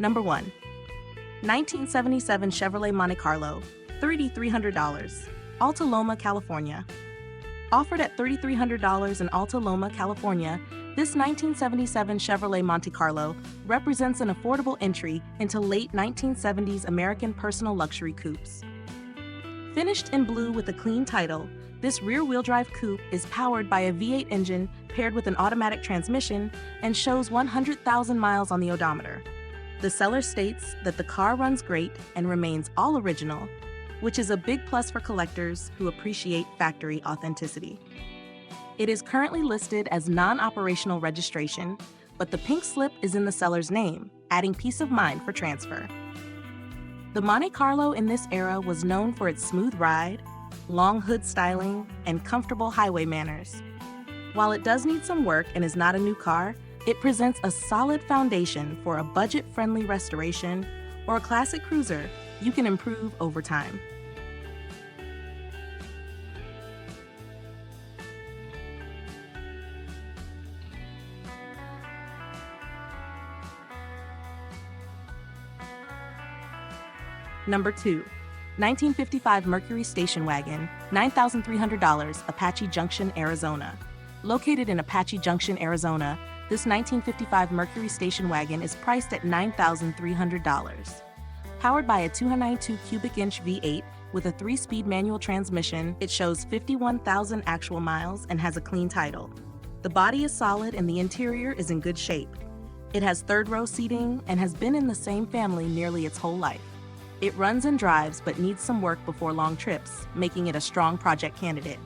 Number 1. 1977 Chevrolet Monte Carlo, $3,300, Alta, Loma, California. Offered at $3,300 in Alta, Loma, California, this 1977 Chevrolet Monte Carlo represents an affordable entry into late 1970s American personal luxury coupes. Finished in blue with a clean title, this rear-wheel drive coupe is powered by a V8 engine paired with an automatic transmission and shows 100,000 miles on the odometer. The seller states that the car runs great and remains all original, which is a big plus for collectors who appreciate factory authenticity. It is currently listed as non-operational registration, but the pink slip is in the seller's name, adding peace of mind for transfer. The Monte Carlo in this era was known for its smooth ride, long hood styling, and comfortable highway manners. While it does need some work and is not a new car, it presents a solid foundation for a budget-friendly restoration or a classic cruiser you can improve over time. Number 2. 1955 Mercury Station Wagon, $9,300, Apache Junction, Arizona. Located in Apache Junction, Arizona, this 1955 Mercury Station Wagon is priced at $9,300. Powered by a 292 cubic inch V8 with a 3-speed manual transmission, it shows 51,000 actual miles and has a clean title. The body is solid and the interior is in good shape. It has third-row seating and has been in the same family nearly its whole life. It runs and drives but needs some work before long trips, making it a strong project candidate.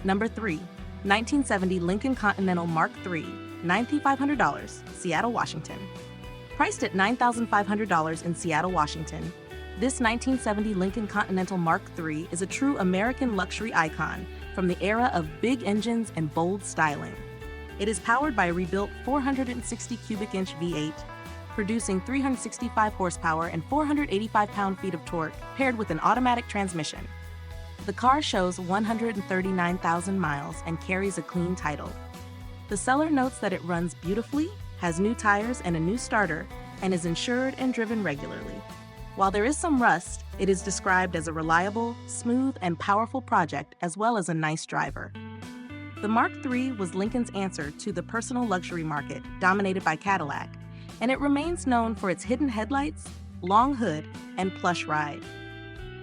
Number 3. 1970 Lincoln Continental Mark III, $9,500, Seattle, Washington. Priced at $9,500 in Seattle, Washington, this 1970 Lincoln Continental Mark III is a true American luxury icon from the era of big engines and bold styling. It is powered by a rebuilt 460 cubic inch V8, producing 365 horsepower and 485 pound-feet of torque, paired with an automatic transmission. The car shows 139,000 miles and carries a clean title. The seller notes that it runs beautifully, has new tires and a new starter, and is insured and driven regularly. While there is some rust, it is described as a reliable, smooth, and powerful project as well as a nice driver. The Mark III was Lincoln's answer to the personal luxury market dominated by Cadillac, and it remains known for its hidden headlights, long hood, and plush ride.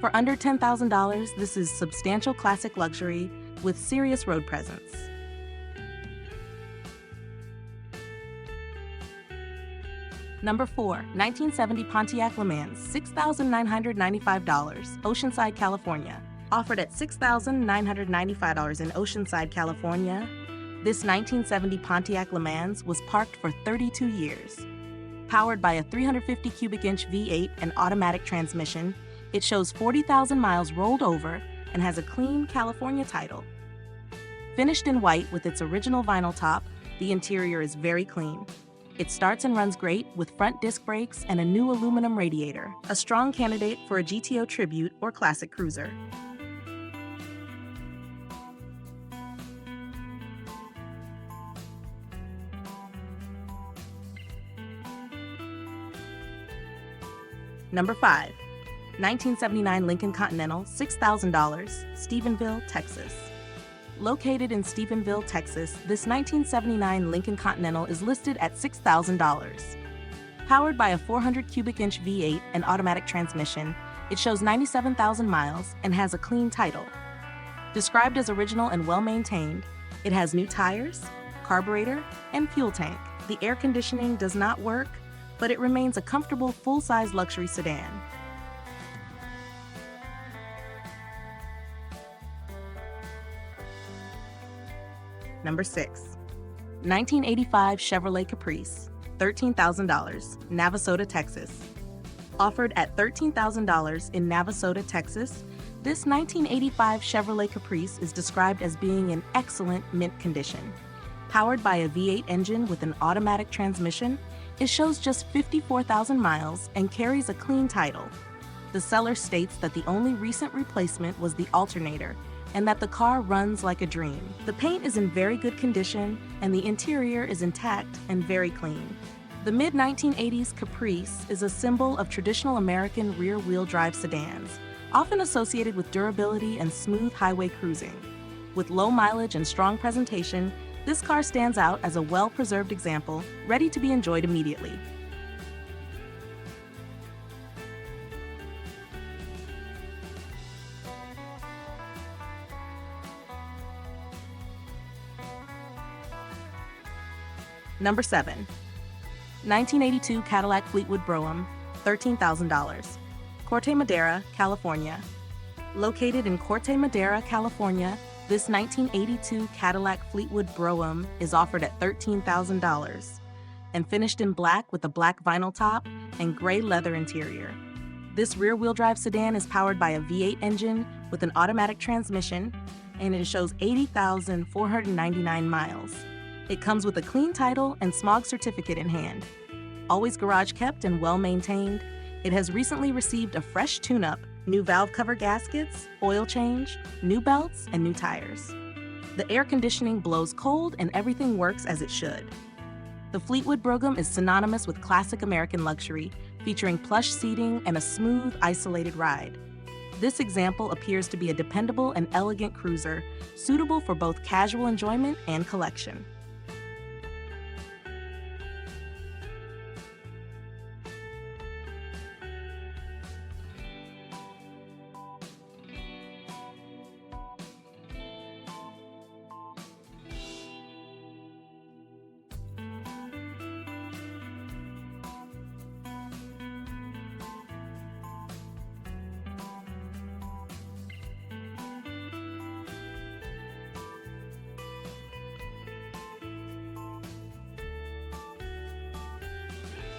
For under $10,000, this is substantial classic luxury with serious road presence. Number 4. 1970 Pontiac LEMANS, $6,995, Oceanside, California. Offered at $6,995 in Oceanside, California, this 1970 Pontiac LEMANS was parked for 32 years. Powered by a 350 cubic inch V8 and automatic transmission, it shows 40,000 miles rolled over and has a clean California title. Finished in white with its original vinyl top, the interior is very clean. It starts and runs great with front disc brakes and a new aluminum radiator, a strong candidate for a GTO Tribute or classic cruiser. Number 5. 1979 Lincoln Continental, $6,000, Stephenville, Texas. Located in Stephenville, Texas, this 1979 Lincoln Continental is listed at $6,000. Powered by a 400 cubic inch V8 and automatic transmission, it shows 97,000 miles and has a clean title. Described as original and well-maintained, it has new tires, carburetor, and fuel tank. The air conditioning does not work, but it remains a comfortable full-size luxury sedan. Number 6. 1985 Chevrolet Caprice, $13,000, Navasota, Texas. Offered at $13,000 in Navasota, Texas, this 1985 Chevrolet Caprice is described as being in excellent mint condition. Powered by a V8 engine with an automatic transmission, it shows just 54,000 miles and carries a clean title. The seller states that the only recent replacement was the alternator and that the car runs like a dream. The paint is in very good condition and the interior is intact and very clean. The mid-1980s Caprice is a symbol of traditional American rear-wheel drive sedans, often associated with durability and smooth highway cruising. With low mileage and strong presentation, this car stands out as a well-preserved example, ready to be enjoyed immediately. Number 7. 1982 Cadillac Fleetwood Brougham, $13,000. Corte Madera, California. Located in Corte Madera, California, this 1982 Cadillac Fleetwood Brougham is offered at $13,000 and finished in black with a black vinyl top and gray leather interior. This rear-wheel drive sedan is powered by a V8 engine with an automatic transmission, and it shows 80,499 miles. It comes with a clean title and smog certificate in hand. Always garage kept and well maintained, it has recently received a fresh tune-up, new valve cover gaskets, oil change, new belts, and new tires. The air conditioning blows cold and everything works as it should. The Fleetwood Brougham is synonymous with classic American luxury, featuring plush seating and a smooth, isolated ride. This example appears to be a dependable and elegant cruiser, suitable for both casual enjoyment and collection.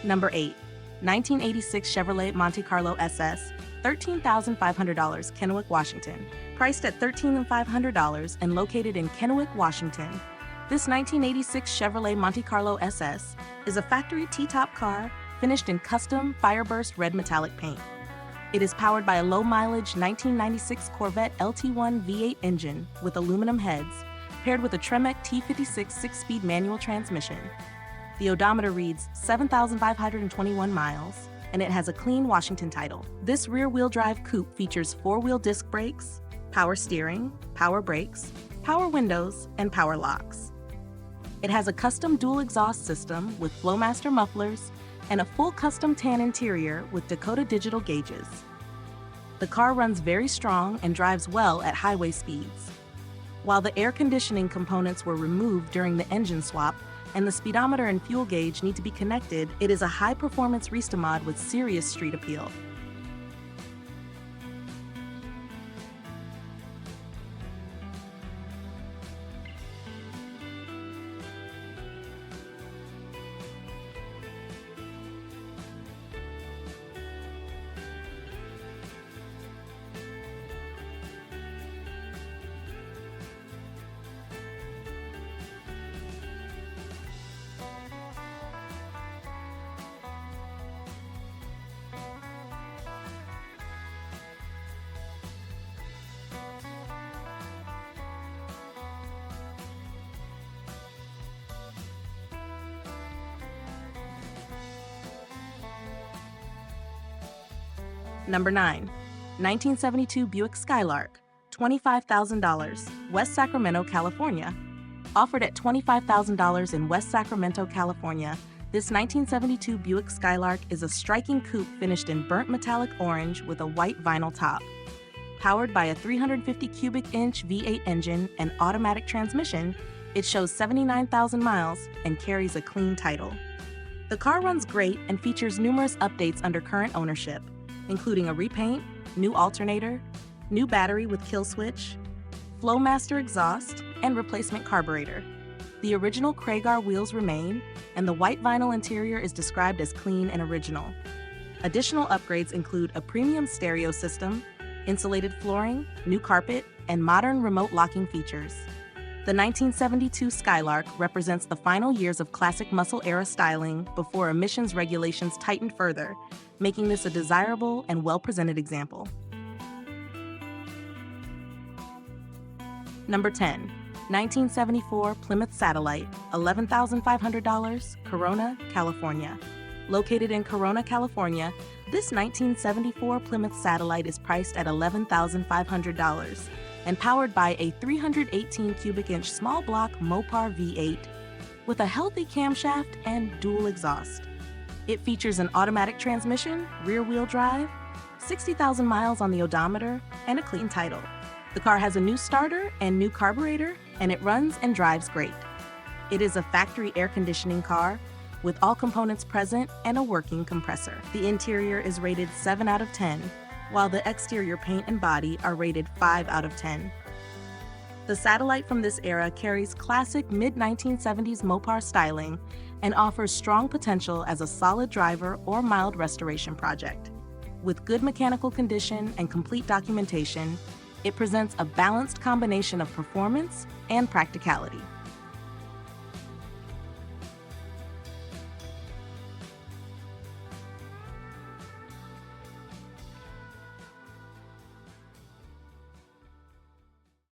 Number 8. 1986 Chevrolet Monte Carlo SS, $13,500, Kennewick, Washington. Priced at $13,500 and located in Kennewick, Washington, this 1986 Chevrolet Monte Carlo SS is a factory T-top car finished in custom Fireburst red metallic paint. It is powered by a low-mileage 1996 Corvette LT1 V8 engine with aluminum heads, paired with a Tremec T56 six-speed manual transmission. The odometer reads 7,521 miles, and it has a clean Washington title. This rear-wheel drive coupe features four-wheel disc brakes, power steering, power brakes, power windows, and power locks. It has a custom dual exhaust system with Flowmaster mufflers and a full custom tan interior with Dakota digital gauges. The car runs very strong and drives well at highway speeds. While the air conditioning components were removed during the engine swap, and the speedometer and fuel gauge need to be connected, it is a high-performance Ristamod with serious street appeal. Number 9. 1972 Buick Skylark, $25,000, West Sacramento, California. Offered at $25,000 in West Sacramento, California, this 1972 Buick Skylark is a striking coupe finished in burnt metallic orange with a white vinyl top. Powered by a 350 cubic inch V8 engine and automatic transmission, it shows 79,000 miles and carries a clean title. The car runs great and features numerous updates under current ownership, including a repaint, new alternator, new battery with kill switch, Flowmaster exhaust, and replacement carburetor. The original Kragar wheels remain, and the white vinyl interior is described as clean and original. Additional upgrades include a premium stereo system, insulated flooring, new carpet, and modern remote locking features. The 1972 Skylark represents the final years of classic muscle-era styling before emissions regulations tightened further, making this a desirable and well-presented example. Number 10. 1974 Plymouth Satellite, $11,500, Corona, California. Located in Corona, California, this 1974 Plymouth Satellite is priced at $11,500 and powered by a 318 cubic inch small block Mopar V8 with a healthy camshaft and dual exhaust. It features an automatic transmission, rear-wheel drive, 60,000 miles on the odometer, and a clean title. The car has a new starter and new carburetor, and it runs and drives great. It is a factory air conditioning car with all components present and a working compressor. The interior is rated 7 out of 10, while the exterior paint and body are rated 5 out of 10. The Satellite from this era carries classic mid-1970s Mopar styling and offers strong potential as a solid driver or mild restoration project. With good mechanical condition and complete documentation, it presents a balanced combination of performance and practicality.